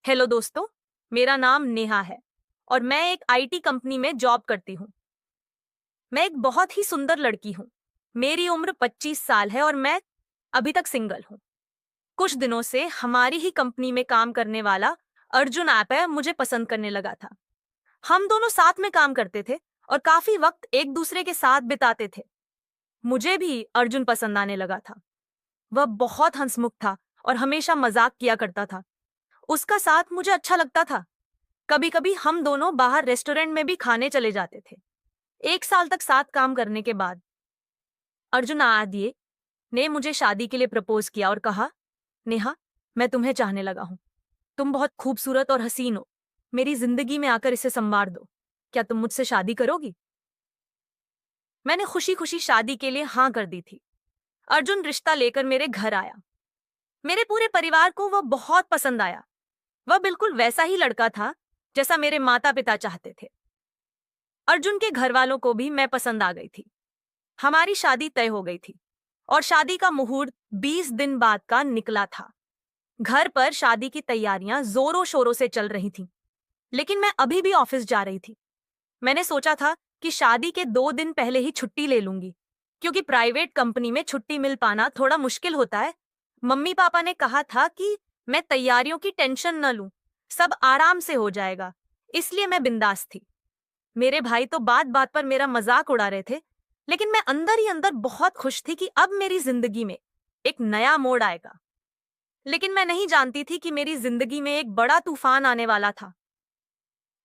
Hello दोस्तों, मेरा नाम नेहा है और मैं एक आईटी कंपनी में जॉब करती हूँ। मैं एक बहुत ही सुंदर लड़की हूँ। मेरी उम्र 25 साल है और मैं अभी तक सिंगल हूँ। कुछ दिनों से हमारी ही कंपनी में काम करने वाला अर्जुन ऐप है मुझे पसंद करने लगा था। हम दोनों साथ में काम करते थे और काफी वक्त एक दूसरे के साथ बिताते थे। मुझे भी अर्जुन पसंद आने लगा था। वह बहुत हंसमुख था और हमेशा मजाक किया करता था। उसका साथ मुझे अच्छा लगता था। कभी कभी हम दोनों बाहर रेस्टोरेंट में भी खाने चले जाते थे। 1 साल तक साथ काम करने के बाद अर्जुन आदिए ने मुझे शादी के लिए प्रपोज किया और कहा, नेहा, मैं तुम्हें चाहने लगा हूं। तुम बहुत खूबसूरत और हसीन हो। मेरी जिंदगी में आकर इसे संवार दो। क्या तुम मुझसे शादी करोगी? मैंने खुशी खुशी शादी के लिए हाँ कर दी थी। अर्जुन रिश्ता लेकर मेरे घर आया। मेरे पूरे परिवार को वह बहुत पसंद आया। वह बिल्कुल वैसा ही लड़का था जैसा मेरे माता पिता चाहते थे। अर्जुन के घर वालों को भी मैं पसंद आ गई थी। हमारी शादी तय हो गई थी और शादी का मुहूर्त 20 दिन बाद का निकला था। घर पर शादी की तैयारियां जोरों शोरों से चल रही थीं, लेकिन मैं अभी भी ऑफिस जा रही थी। मैंने सोचा था कि शादी के 2 दिन पहले ही छुट्टी ले लूंगी, क्योंकि प्राइवेट कंपनी में छुट्टी मिल पाना थोड़ा मुश्किल होता है। मम्मी पापा ने कहा था कि मैं तैयारियों की टेंशन न लूं, सब आराम से हो जाएगा, इसलिए मैं बिंदास थी। मेरे भाई तो बात बात पर मेरा मजाक उड़ा रहे थे, लेकिन मैं अंदर ही अंदर बहुत खुश थी कि अब मेरी जिंदगी में एक नया मोड़ आएगा। लेकिन मैं नहीं जानती थी कि मेरी जिंदगी में एक बड़ा तूफान आने वाला था।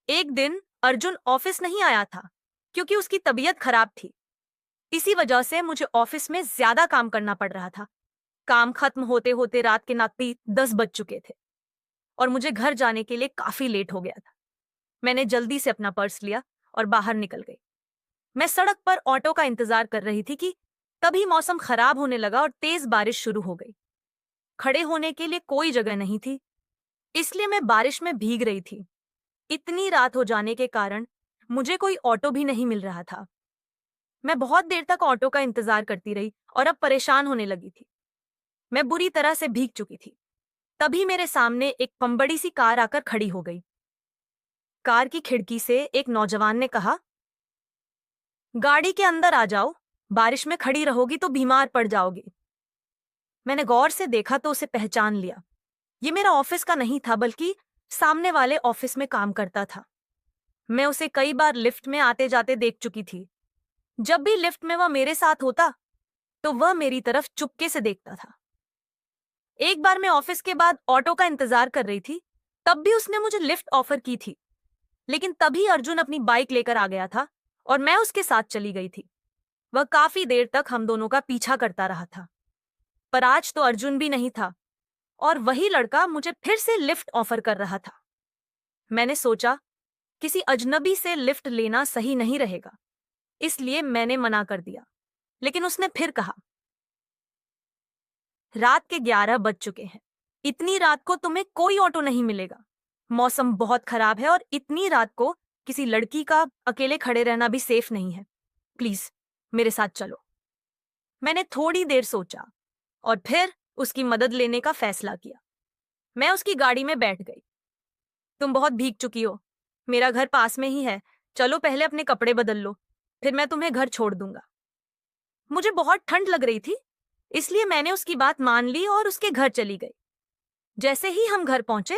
एक दिन अर्जुन ऑफिस नहीं आया था, क्योंकि उसकी तबीयत खराब थी। इसी वजह से मुझे ऑफिस में ज्यादा काम करना पड़ रहा था। काम खत्म होते होते रात के नाकती 10 बज चुके थे और मुझे घर जाने के लिए काफी लेट हो गया था। मैंने जल्दी से अपना पर्स लिया और बाहर निकल गई। मैं सड़क पर ऑटो का इंतजार कर रही थी कि तभी मौसम खराब होने लगा और तेज बारिश शुरू हो गई। खड़े होने के लिए कोई जगह नहीं थी, इसलिए मैं बारिश में भीग रही थी। इतनी रात हो जाने के कारण मुझे कोई ऑटो भी नहीं मिल रहा था। मैं बहुत देर तक ऑटो का इंतजार करती रही और अब परेशान होने लगी थी। मैं बुरी तरह से भीग चुकी थी। तभी मेरे सामने एक बड़ी सी कार आकर खड़ी हो गई। कार की खिड़की से एक नौजवान ने कहा, गाड़ी के अंदर आ जाओ, बारिश में खड़ी रहोगी तो बीमार पड़ जाओगी। मैंने गौर से देखा तो उसे पहचान लिया। ये मेरा ऑफिस का नहीं था, बल्कि सामने वाले ऑफिस में काम करता था। मैं उसे कई बार लिफ्ट में आते जाते देख चुकी थी। जब भी लिफ्ट में वह मेरे साथ होता तो वह मेरी तरफ चुपके से देखता था। एक बार मैं ऑफिस के बाद ऑटो का इंतजार कर रही थी, तब भी उसने मुझे लिफ्ट ऑफर की थी। लेकिन तभी अर्जुन अपनी बाइक लेकर आ गया था और मैं उसके साथ चली गई थी। वह काफी देर तक हम दोनों का पीछा करता रहा था, पर आज तो अर्जुन भी नहीं था और वही लड़का मुझे फिर से लिफ्ट ऑफर कर रहा था। मैंने सोचा किसी अजनबी से लिफ्ट लेना सही नहीं रहेगा, इसलिए मैंने मना कर दिया। लेकिन उसने फिर कहा, रात के 11 बज चुके हैं। इतनी रात को तुम्हें कोई ऑटो नहीं मिलेगा। मौसम बहुत खराब है और इतनी रात को किसी लड़की का अकेले खड़े रहना भी सेफ नहीं है। प्लीज मेरे साथ चलो। मैंने थोड़ी देर सोचा और फिर उसकी मदद लेने का फैसला किया। मैं उसकी गाड़ी में बैठ गई। तुम बहुत भीग चुकी हो, मेरा घर पास में ही है। चलो पहले अपने कपड़े बदल लो, फिर मैं तुम्हें घर छोड़ दूंगा। मुझे बहुत ठंड लग रही थी, इसलिए मैंने उसकी बात मान ली और उसके घर चली गई। जैसे ही हम घर पहुंचे,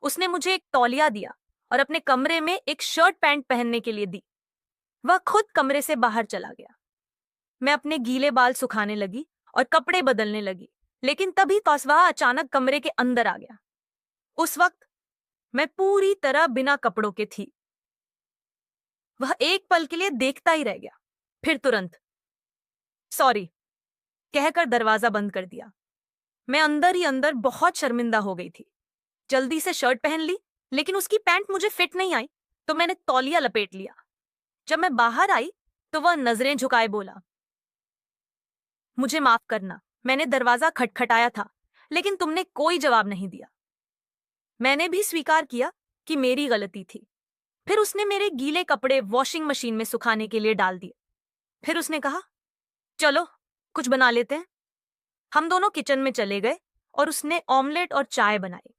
उसने मुझे एक तौलिया दिया और अपने कमरे में एक शर्ट पैंट पहनने के लिए दी। वह खुद कमरे से बाहर चला गया। मैं अपने गीले बाल सुखाने लगी और कपड़े बदलने लगी, लेकिन तभी तौसवा अचानक कमरे के अंदर आ गया। उस वक्त मैं पूरी तरह बिना कपड़ों के थी। वह एक पल के लिए देखता ही रह गया, फिर तुरंत सॉरी कहकर दरवाजा बंद कर दिया। मैं अंदर ही अंदर बहुत शर्मिंदा हो गई थी। जल्दी से शर्ट पहन ली, लेकिन उसकी पैंट मुझे फिट नहीं आई, तो मैंने तौलिया लपेट लिया। जब मैं बाहर आई तो वह नजरें झुकाए बोला, मुझे माफ करना, मैंने दरवाजा खटखटाया था, लेकिन तुमने कोई जवाब नहीं दिया। मैंने भी स्वीकार किया कि मेरी गलती थी। फिर उसने मेरे गीले कपड़े वॉशिंग मशीन में सुखाने के लिए डाल दिए। फिर उसने कहा, चलो कुछ बना लेते हैं। हम दोनों किचन में चले गए और उसने ऑमलेट और चाय बनाई।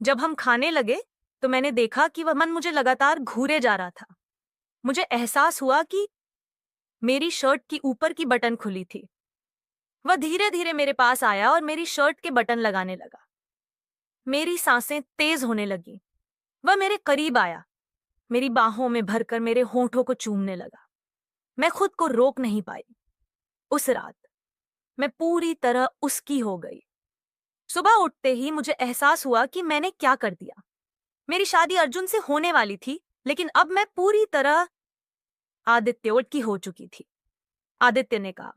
जब हम खाने लगे तो मैंने देखा कि वह मन मुझे लगातार घूरे जा रहा था। मुझे एहसास हुआ कि मेरी शर्ट की ऊपर की बटन खुली थी। वह धीरे धीरे मेरे पास आया और मेरी शर्ट के बटन लगाने लगा। मेरी सांसें तेज होने लगी। वह मेरे करीब आया, मेरी बाहों में भरकर मेरे होठों को चूमने लगा। मैं खुद को रोक नहीं पाई। उस रात मैं पूरी तरह उसकी हो गई। सुबह उठते ही मुझे एहसास हुआ कि मैंने क्या कर दिया। मेरी शादी अर्जुन से होने वाली थी, लेकिन अब मैं पूरी तरह आदित्य की हो चुकी थी। आदित्य ने कहा,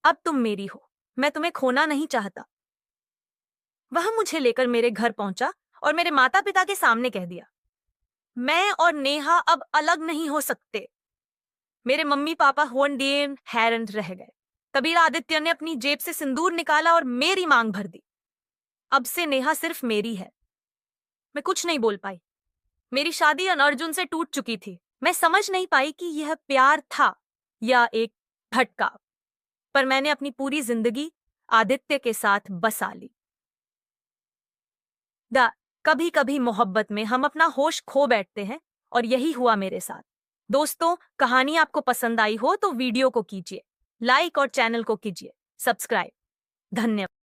अब तुम मेरी हो, मैं तुम्हें खोना नहीं चाहता। वह मुझे लेकर मेरे घर पहुंचा और मेरे माता पिता के सामने कह दिया, मैं और नेहा अब अलग नहीं हो सकते। मेरे मम्मी पापा होंडेन हैरन रह गए। तभी आदित्य ने अपनी जेब से सिंदूर निकाला और मेरी मांग भर दी। अब से नेहा सिर्फ मेरी है। मैं कुछ नहीं बोल पाई। मेरी शादी अर्जुन से टूट चुकी थी। मैं समझ नहीं पाई कि यह प्यार था या एक भटकाव, पर मैंने अपनी पूरी जिंदगी आदित्य के साथ बसा ली। कभी कभी मोहब्बत में हम अपना होश खो बैठते हैं, और यही हुआ मेरे साथ। दोस्तों, कहानी आपको पसंद आई हो तो वीडियो को कीजिए लाइक और चैनल को कीजिए सब्सक्राइब। धन्यवाद।